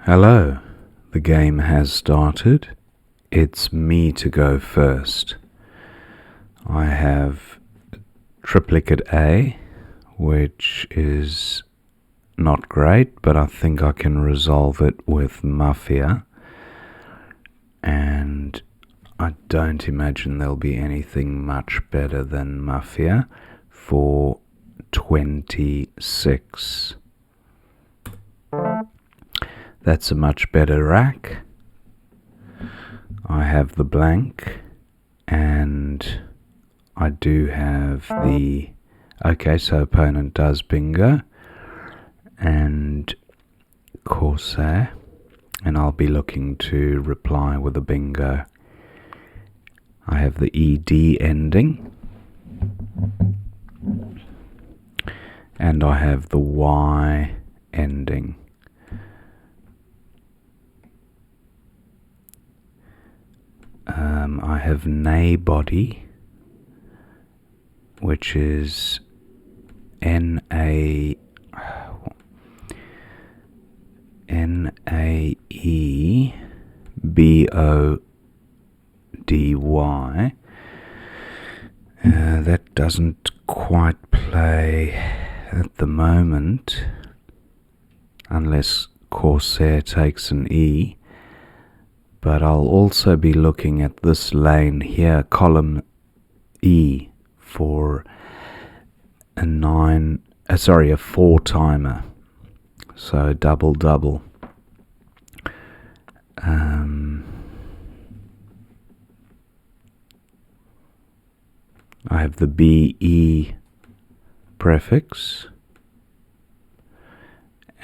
Hello, the game has started. It's me to go first. I have triplicate A, which is not great, but I think I can resolve it with Mafia. And I don't imagine there'll be anything much better than Mafia for 26. That's a much better rack. I have the blank, and I do have the... Okay, so opponent does bingo, and Corsair, and I'll be looking to reply with a bingo. I have the ED ending, and I have the Y ending. I have nay body, which is Naeebody. That doesn't quite play at the moment, unless Corsair takes an E. But I'll also be looking at this lane here, column E, for a 4-timer. So double. I have the BE prefix,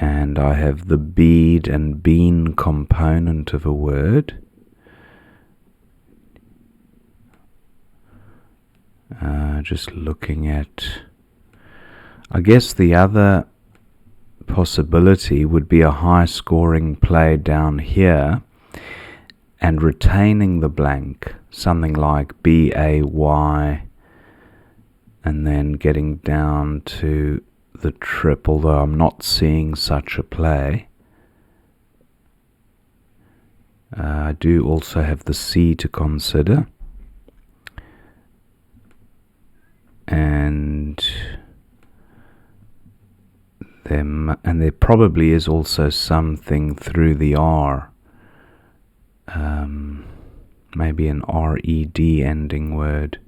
and I have the bead and bean component of a word. Just looking at... I guess the other possibility would be a high-scoring play down here and retaining the blank, something like BAY, and then getting down to the trip, although I'm not seeing such a play. I do also have the C to consider, and there probably is also something through the R, maybe an RED ending word.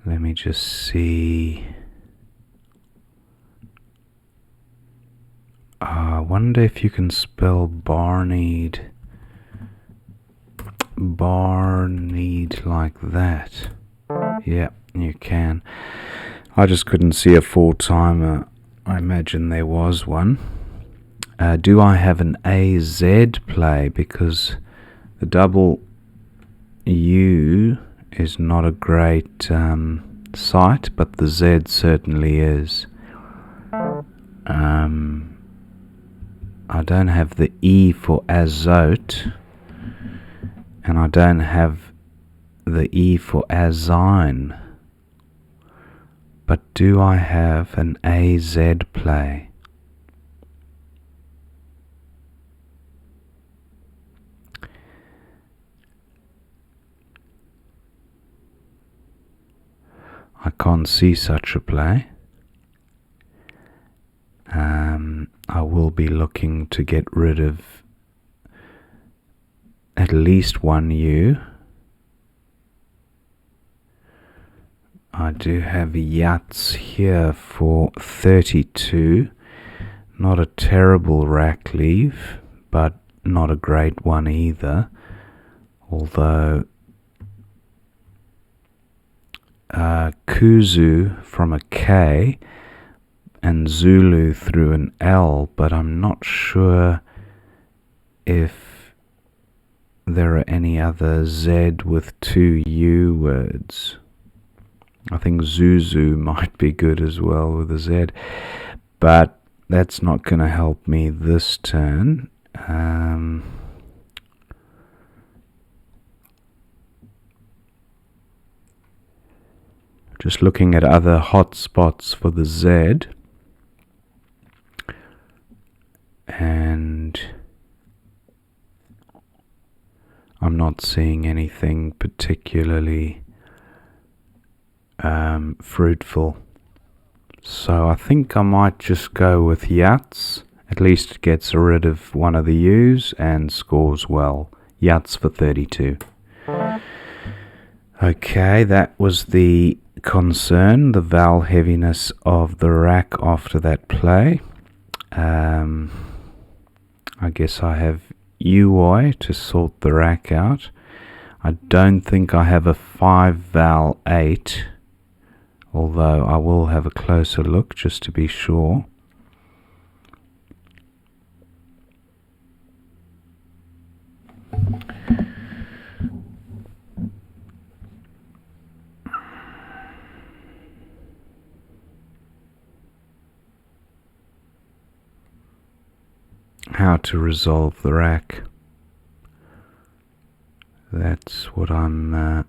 Let me just see. I wonder if you can spell Barneed like that. Yeah, you can. I just couldn't see a 4-timer. I imagine there was one. Do I have an AZ play? Because the double U is not a great site, but the Z certainly is. I don't have the E for azote, and I don't have the E for azine. But do I have an AZ play? I can't see such a play. I will be looking to get rid of at least one U. I do have yachts here for 32. Not a terrible rack leave, but not a great one either. Although Kuzu from a K and Zulu through an L, but I'm not sure if there are any other Z with 2 U words. I think Zuzu might be good as well with a Z, but that's not going to help me this turn. Just looking at other hotspots for the Z. And I'm not seeing anything particularly fruitful. So I think I might just go with Yats. At least it gets rid of one of the U's and scores well. Yats for 32. Okay, that was the concern, the vowel heaviness of the rack after that play. I guess I have UI to sort the rack out. I don't think I have a 5 vowel 8, although I will have a closer look just to be sure. How to resolve the rack. That's what I'm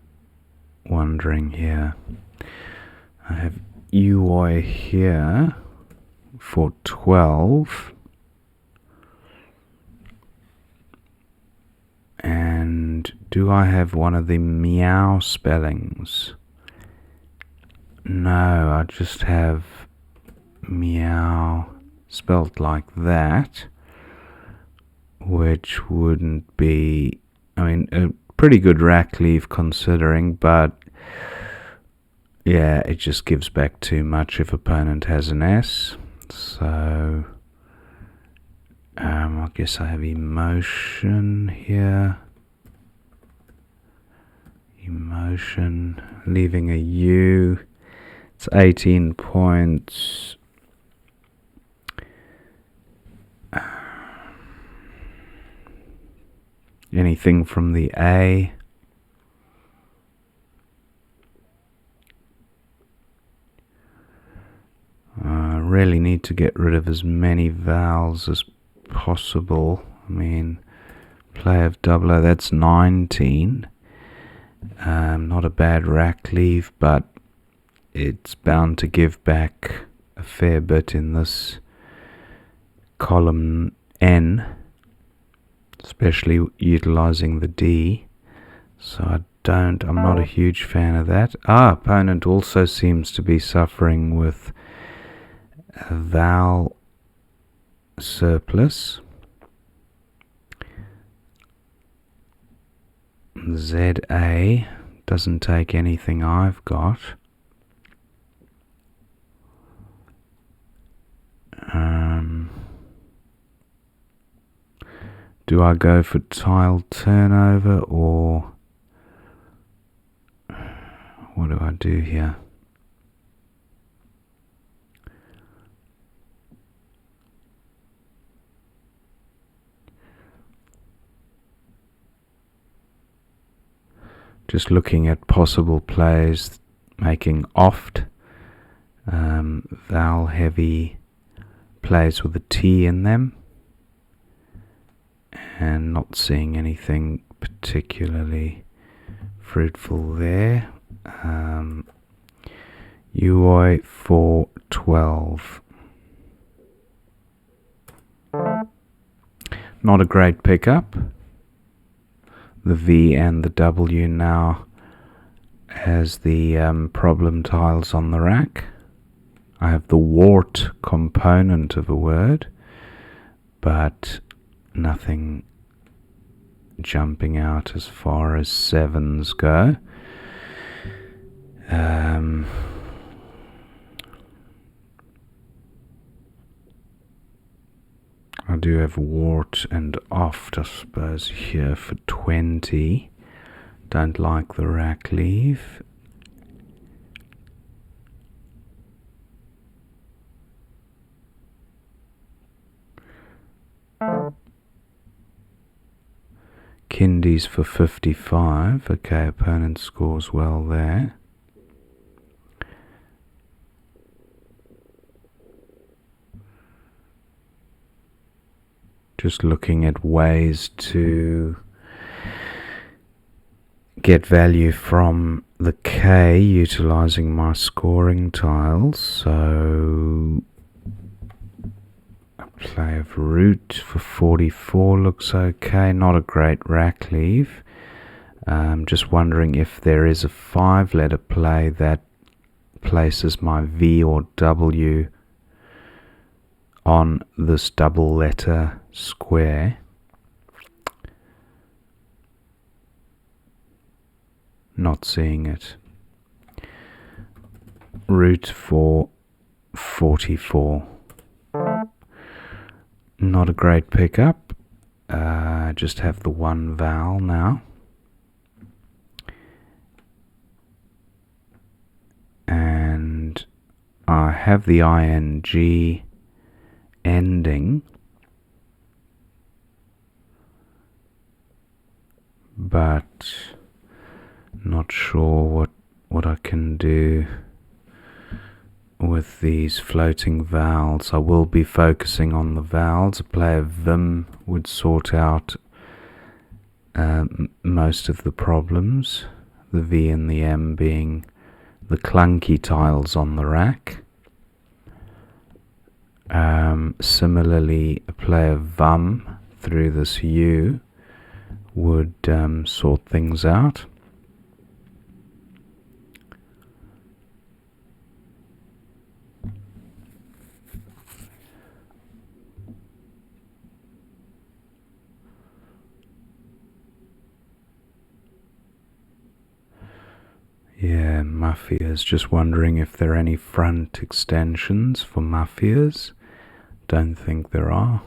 wondering here. I have UI here for 12. And do I have one of the meow spellings? No, I just have meow spelled like that, which wouldn't be, I mean, a pretty good rack leave considering, but yeah, it just gives back too much if opponent has an S. So I guess I have emotion here. Emotion, leaving a U. It's 18 points. Anything from the A. Really need to get rid of as many vowels as possible. I mean, play of double O, that's 19. Not a bad rack leave, but it's bound to give back a fair bit in this column N, especially utilizing the D. So I'm not a huge fan of that. Opponent also seems to be suffering with a vowel surplus. ZA doesn't take anything I've got. Do I go for tile turnover, or what do I do here? Just looking at possible plays, making oft vowel heavy plays with a T in them, and not seeing anything particularly fruitful there. UI for 12. Not a great pickup. The V and the W now as the problem tiles on the rack. I have the wart component of a word, but nothing jumping out as far as sevens go. I do have wart and oft, I suppose, here for 20. Don't like the rack leave. Kindies for 55. Okay, opponent scores well there. Just looking at ways to get value from the K utilizing my scoring tiles. So a play of root for 44 looks okay. Not a great rack leave. Just wondering if there is a 5-letter play that places my V or W on this double letter square. Not seeing it. Root for 44. Not a great pickup. Just have the one vowel now. And I have the ing ending, but not sure what I can do with these floating vowels. I will be focusing on the vowels. A play of vim would sort out most of the problems, the V and the M being the clunky tiles on the rack. Similarly, a play of vum through this U would sort things out. Yeah, mafias. Just wondering if there are any front extensions for mafias. Don't think there are.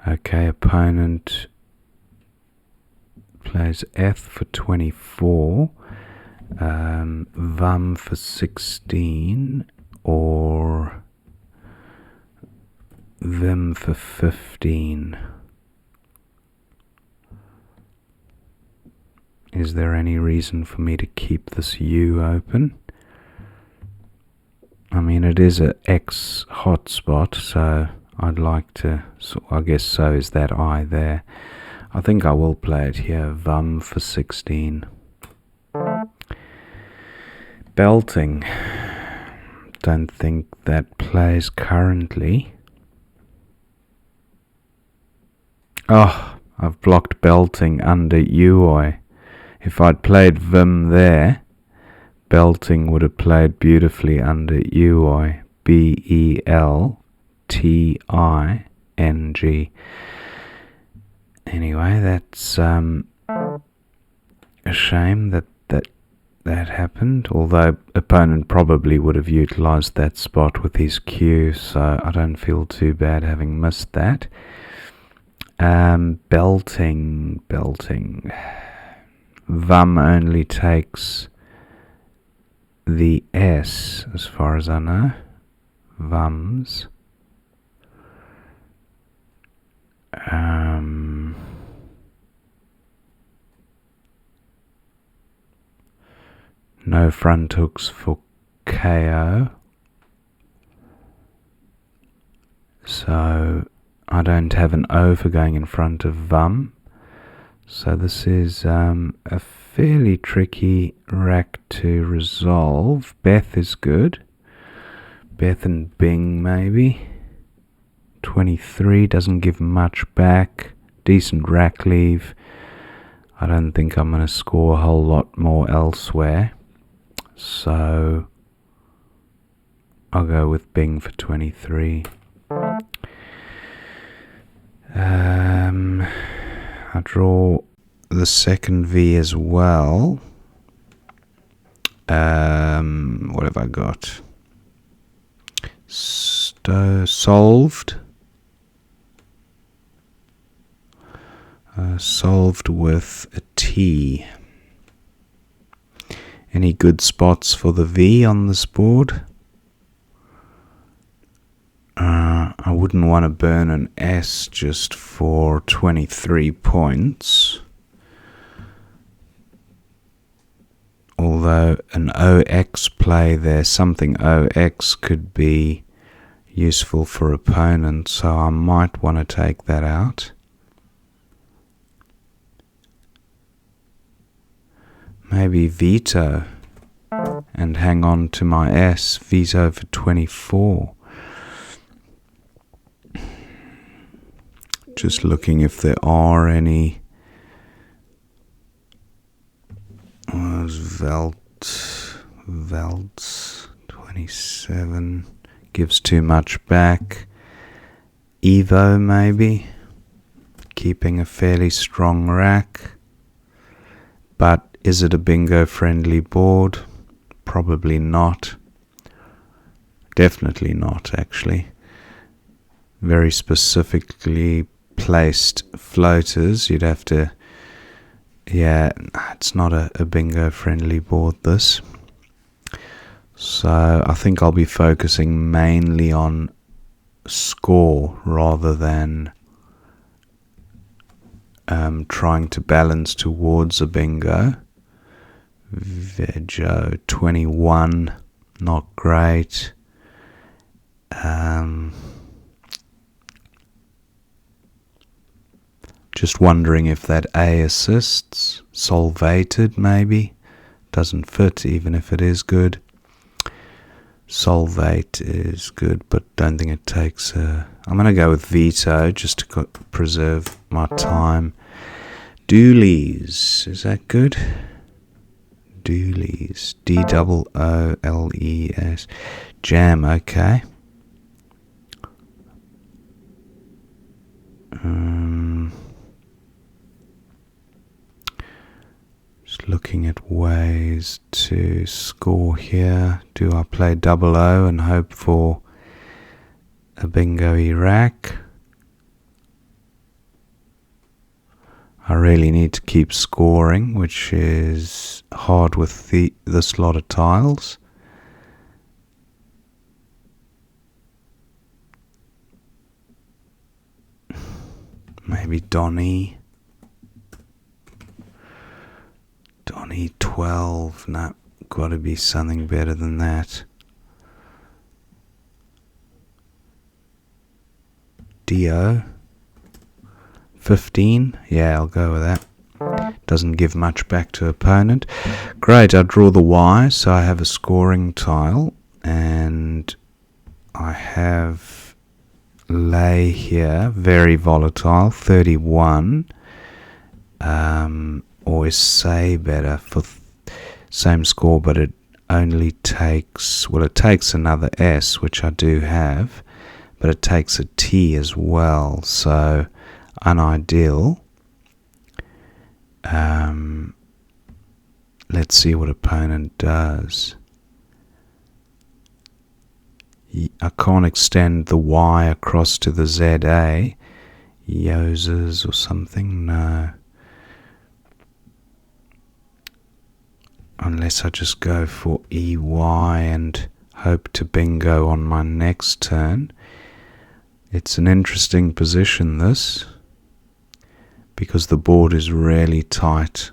Okay, opponent plays Eth for 24, Vum for 16, or Vim for 15. Is there any reason for me to keep this U open? I mean, it is a X hotspot, so I'd like to, so I guess so is that I there. I think I will play it here, Vum for 16. Belting. Don't think that plays currently. Oh, I've blocked belting under Uoi. If I'd played Vim there, belting would have played beautifully under Uoi. B-E-L-T-I-N-G. Anyway, that's a shame that happened, although opponent probably would have utilized that spot with his Q, so I don't feel too bad having missed that. Belting. Vum only takes the S, as far as I know. Vums. No front hooks for KO. So I don't have an over going in front of Vum. So this is a fairly tricky rack to resolve. Beth is good. Beth and Bing maybe. 23 doesn't give much back. Decent rack leave. I don't think I'm going to score a whole lot more elsewhere. So I'll go with Bing for 23. I draw the second V as well. What have I got? Solved. Solved with a T. Any good spots for the V on this board? I wouldn't want to burn an S just for 23 points. Although an OX play there, something OX could be useful for opponents, so I might want to take that out. Maybe veto and hang on to my S. Veto for 24. Just looking if there are any. Veltz 27 gives too much back. Evo maybe, keeping a fairly strong rack. But is it a bingo friendly board? Probably not. Definitely not, actually. Very specifically placed floaters, you'd have to, yeah, it's not a bingo friendly board, this. So I think I'll be focusing mainly on score rather than trying to balance towards a bingo. Vejo 21, not great. Just wondering if that A assists. Solvated maybe. Doesn't fit even if it is good. Solvate is good, but don't think it takes a... I'm going to go with veto just to preserve my time. Doolies, is that good? Doolies, D-O-O-L-E-S. Jam, okay. Just looking at ways to score here. Do I play 00 and hope for a bingo-y rack? I really need to keep scoring, which is hard with this lot of tiles. Maybe Donny 12. No, gotta be something better than that. Dio 15. Yeah, I'll go with that. Doesn't give much back to opponent. Great, I draw the Y, so I have a scoring tile, and I have lay here, very volatile, 31. Always say better for same score, but it only takes, well, it takes another S, which I do have, but it takes a T as well, so unideal. Let's see what opponent does. I can't extend the Y across to the ZA. Yoses or something, no. Unless I just go for EY and hope to bingo on my next turn. It's an interesting position, this, because the board is really tight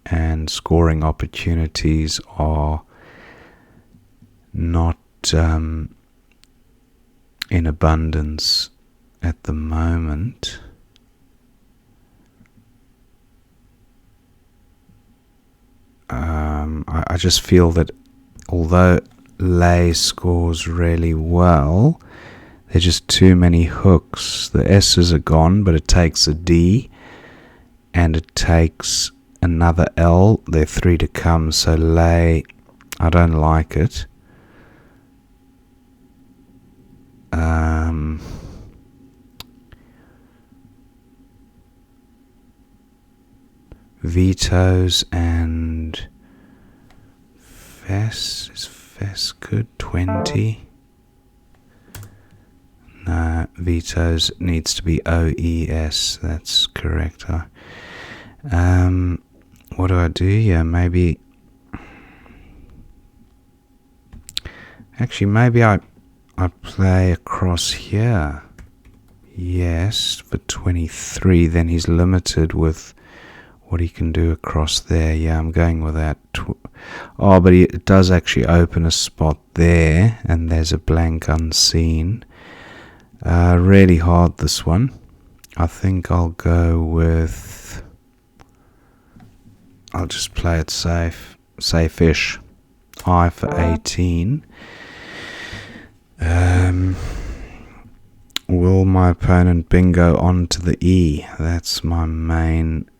and scoring opportunities are not in abundance at the moment. I just feel that although lay scores really well, there are just too many hooks. The S's are gone, but it takes a D and it takes another L. There are 3 to come, so lay, I don't like it. Vetoes and Fess. Is Fess good? 20. No, vetoes needs to be OES. That's correct. What do I do here? Maybe. Actually, maybe I play across here. Yes, for 23. Then he's limited with what he can do across there. Yeah, I'm going with that. But it does actually open a spot there, and there's a blank unseen. Really hard, this one. I think I'll go with... I'll just play it safe. Safe-ish. I for 18. Will my opponent bingo onto the E? That's my main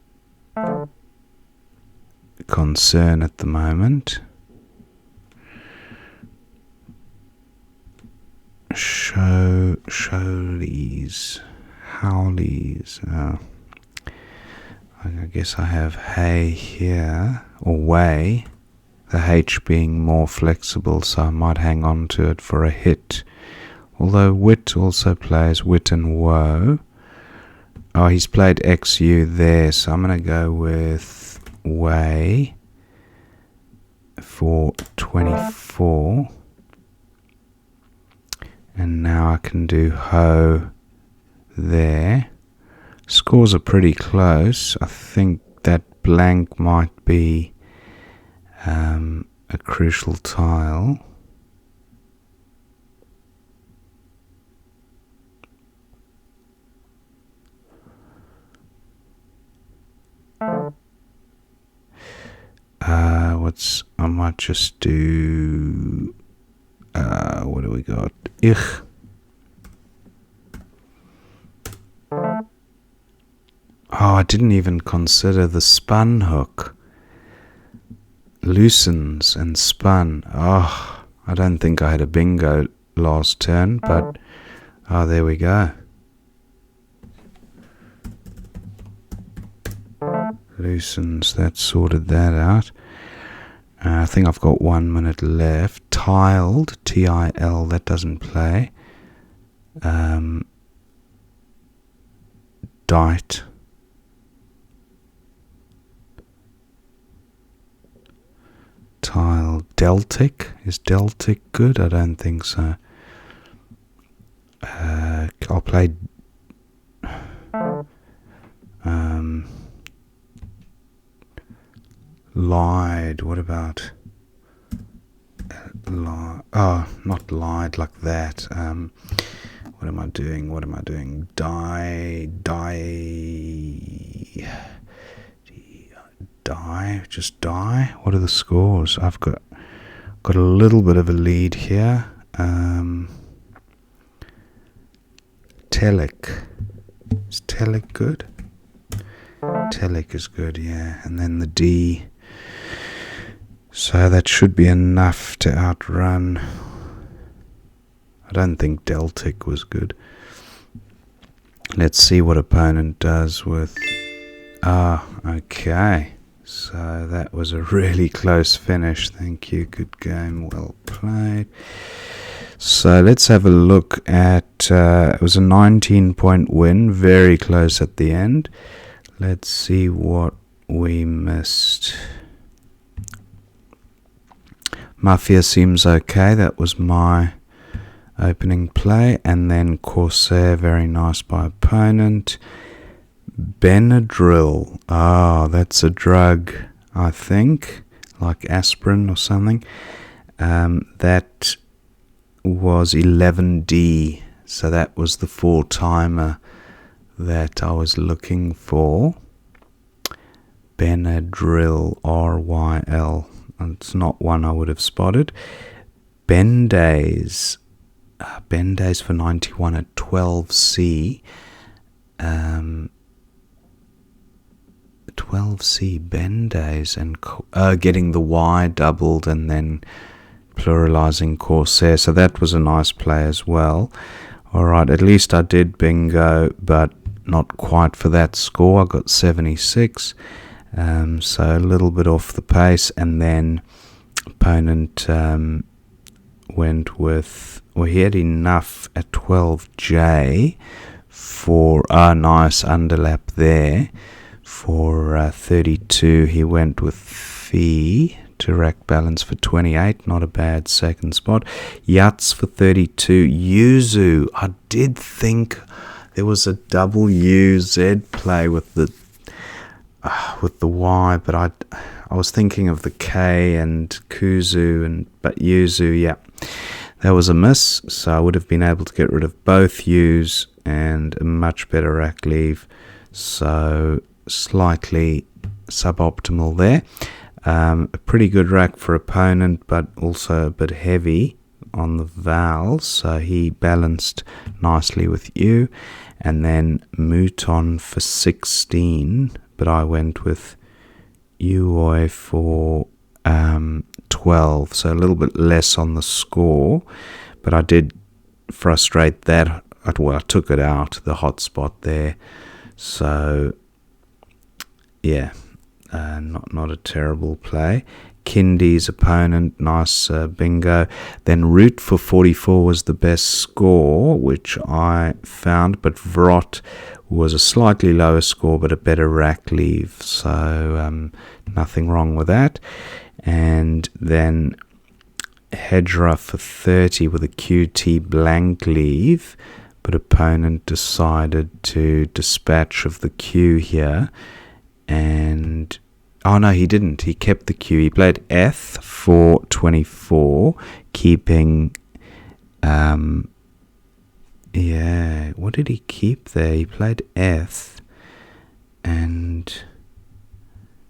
concern at the moment. Howleys. I guess I have hay here, or way, the H being more flexible, so I might hang on to it for a hit. Although wit also plays wit and woe. Oh, he's played XU there, so I'm going to go with way for 24. And now I can do ho there. Scores are pretty close. I think that blank might be a crucial tile. I might just do, what do we got? Ich. Oh, I didn't even consider the spun hook. Loosens and spun. Oh, I don't think I had a bingo last turn, but oh, there we go. Loosens, that sorted that out. I think I've got 1 minute left. Tiled, T-I-L, that doesn't play. Dite. Tile, Deltic. Is Deltic good? I don't think so. I'll play... lied. What about oh, not lied like that. What am I doing? Die. Just die. What are the scores? I've got a little bit of a lead here. Telic. Is Telic good? Telic is good, yeah. And then the D. So that should be enough to outrun. I don't think Deltic was good. Let's see what opponent does with... okay. So that was a really close finish. Thank you. Good game. Well played. So let's have a look at... it was a 19-point win. Very close at the end. Let's see what we missed. Mafia seems okay. That was my opening play. And then Corsair, very nice by opponent. Benadryl. Oh, that's a drug, I think. Like aspirin or something. That was 11D. So that was the 4-timer that I was looking for. Benadryl, R-Y-L. It's not one I would have spotted. Bendays. Bendays for 91 at 12C. 12C Bendays and getting the Y doubled and then pluralizing Corsair. So that was a nice play as well. Alright, at least I did bingo, but not quite for that score. I got 76. So a little bit off the pace, and then opponent went with, well, he had enough at 12J for a nice underlap there. For 32, he went with Fee to rack balance for 28. Not a bad second spot. Yuts for 32. Yuzu. I did think there was a double UZ play with the Y, but I was thinking of the K and Kuzu, but Yuzu, yeah. That was a miss, so I would have been able to get rid of both U's and a much better rack leave. So slightly suboptimal there. A pretty good rack for opponent, but also a bit heavy on the vowels, so he balanced nicely with U. And then Mouton for 16, but I went with Uoi for 12, so a little bit less on the score, but I did frustrate that. Well, I took it out, the hot spot there. So yeah, not a terrible play. Kindy's opponent, nice bingo. Then Root for 44 was the best score, which I found, but Vrot was a slightly lower score, but a better rack leave, so nothing wrong with that. And then Hedra for 30 with a QT blank leave, but opponent decided to dispatch of the Q here, and oh no, he didn't. He kept the Q. He played Eth for 24, keeping yeah, what did he keep there? He played Eth and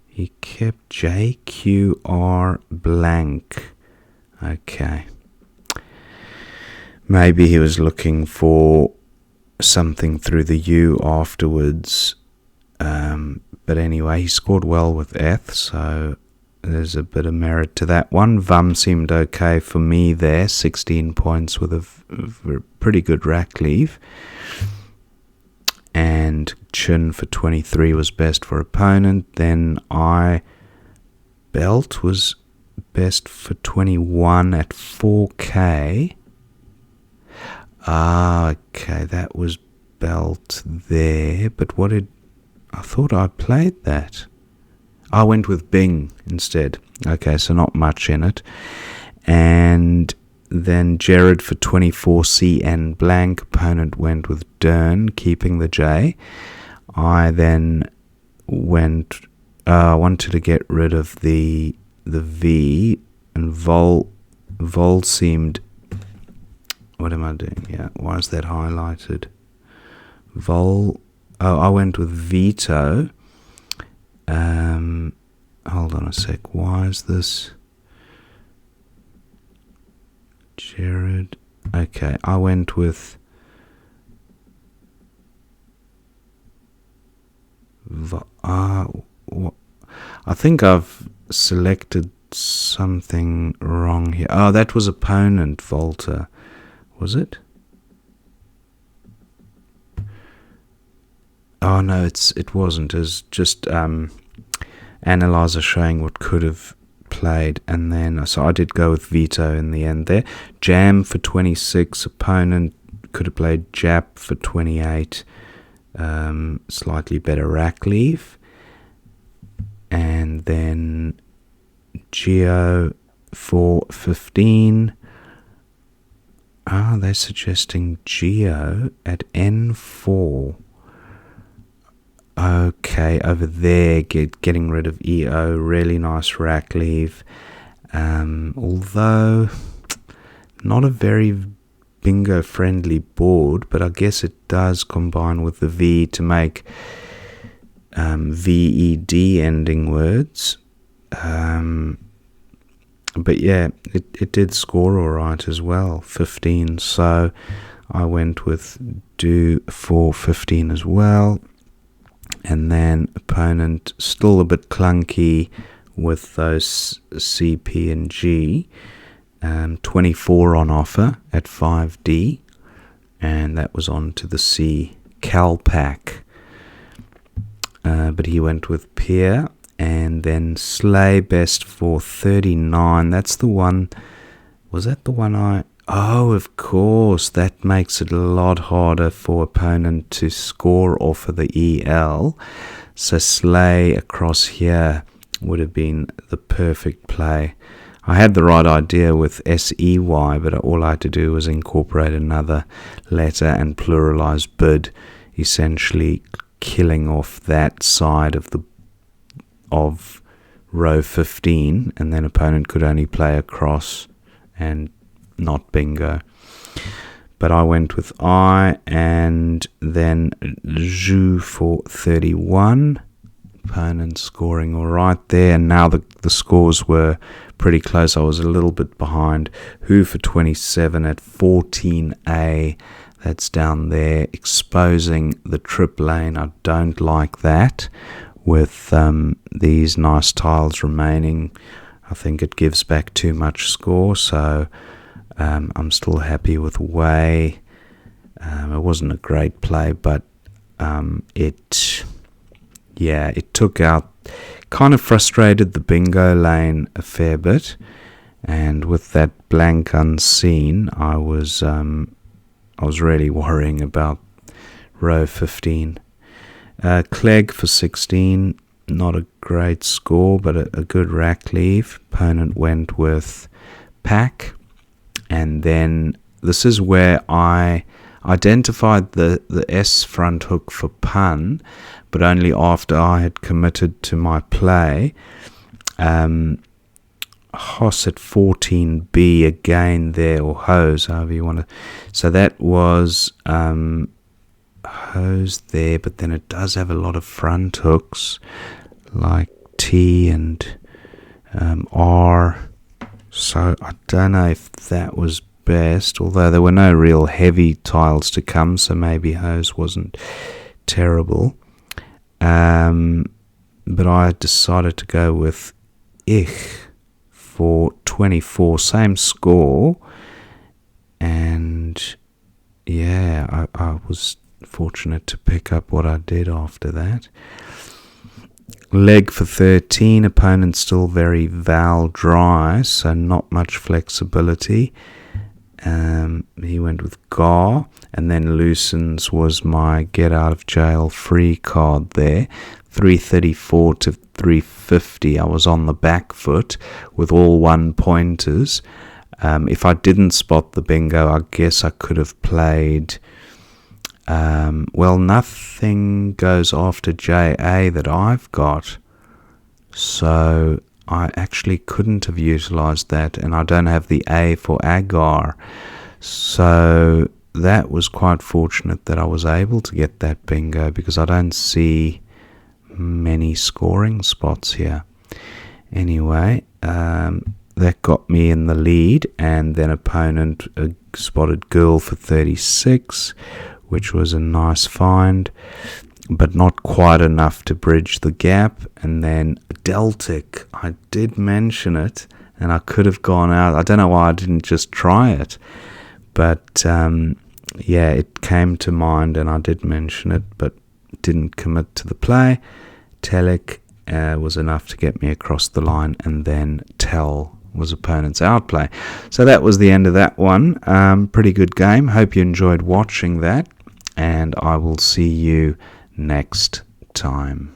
he kept JQR blank. Okay. Maybe he was looking for something through the U afterwards. But anyway, he scored well with Eth, so there's a bit of merit to that one. Vam seemed okay for me there, 16 points with a pretty good rack leave. And Chin for 23 was best for opponent. Then Belt was best for 21 at 4K. Okay, that was Belt there. But I thought I played that. I went with Bing instead. Okay, so not much in it. And then Jared for 24 C and blank. Opponent went with Dern, keeping the J. I then wanted to get rid of the V, and Vol seemed. What am I doing? Yeah, why is that highlighted? Vol. Oh, I went with Veto. Hold on a sec. Why is this? Jared. Okay, I went with I think I've selected something wrong here. Oh, that was opponent Volta. Was it? Oh no, it wasn't. It was just analyzer showing what could have played, and then so I did go with Veto in the end there. Jam for 26. Opponent could have played Jap for 28. Slightly better rack leave. And then Geo for 15. They're suggesting Geo at N4. Okay, over there, getting rid of EO, really nice rack leave. Although, not a very bingo-friendly board, but I guess it does combine with the V to make VED ending words. But yeah, it did score alright as well, 15. So I went with Do for 15 as well. And then opponent still a bit clunky with those C, P, and G. 24 on offer at 5D. And that was on to the C, Calpac. But he went with Pierre. And then Slay best for 39. That's the one. Was that the one I... Oh, of course. That makes it a lot harder for opponent to score off of the EL. So Slay across here would have been the perfect play. I had the right idea with SEY, but all I had to do was incorporate another letter and pluralize bid, essentially killing off that side of row 15, and then opponent could only play across and not bingo. But I went with I, and then Zhu for 31. Opponent scoring all right there, and now the scores were pretty close. I was a little bit behind. Who for 27 at 14A. That's down there, exposing the trip lane. I don't like that with these nice tiles remaining. I think it gives back too much score, so I'm still happy with Way. It wasn't a great play, but it took out, kind of frustrated the bingo lane a fair bit, and with that blank unseen, I was really worrying about row 15. Clegg for 16, not a great score, but a good rack leave. Opponent went with Pack, and then this is where I identified the S front hook for pun, but only after I had committed to my play. Hoss at 14B again there, or Hose, however you want to. So that was Hose there, but then it does have a lot of front hooks like T and R. So I don't know if that was best, although there were no real heavy tiles to come, so maybe Hose wasn't terrible. But I decided to go with Ich for 24, same score, and yeah, I was fortunate to pick up what I did after that. Leg for 13, opponent still very Val dry, so not much flexibility. He went with Gar, and then Loosens was my get out of jail free card there. 334 to 350. I was on the back foot with all 1-pointers. If I didn't spot the bingo, I guess I could have played. Well, nothing goes after JA that I've got, so I actually couldn't have utilized that, and I don't have the A for Agar, so that was quite fortunate that I was able to get that bingo, because I don't see many scoring spots here. Anyway, that got me in the lead, and then opponent spotted Girl for 36, which was a nice find, but not quite enough to bridge the gap. And then Deltic, I did mention it, and I could have gone out. I don't know why I didn't just try it, but yeah, it came to mind, and I did mention it, but didn't commit to the play. Telic was enough to get me across the line, and then Tell was opponent's outplay. So that was the end of that one. Pretty good game. Hope you enjoyed watching that, and I will see you next time.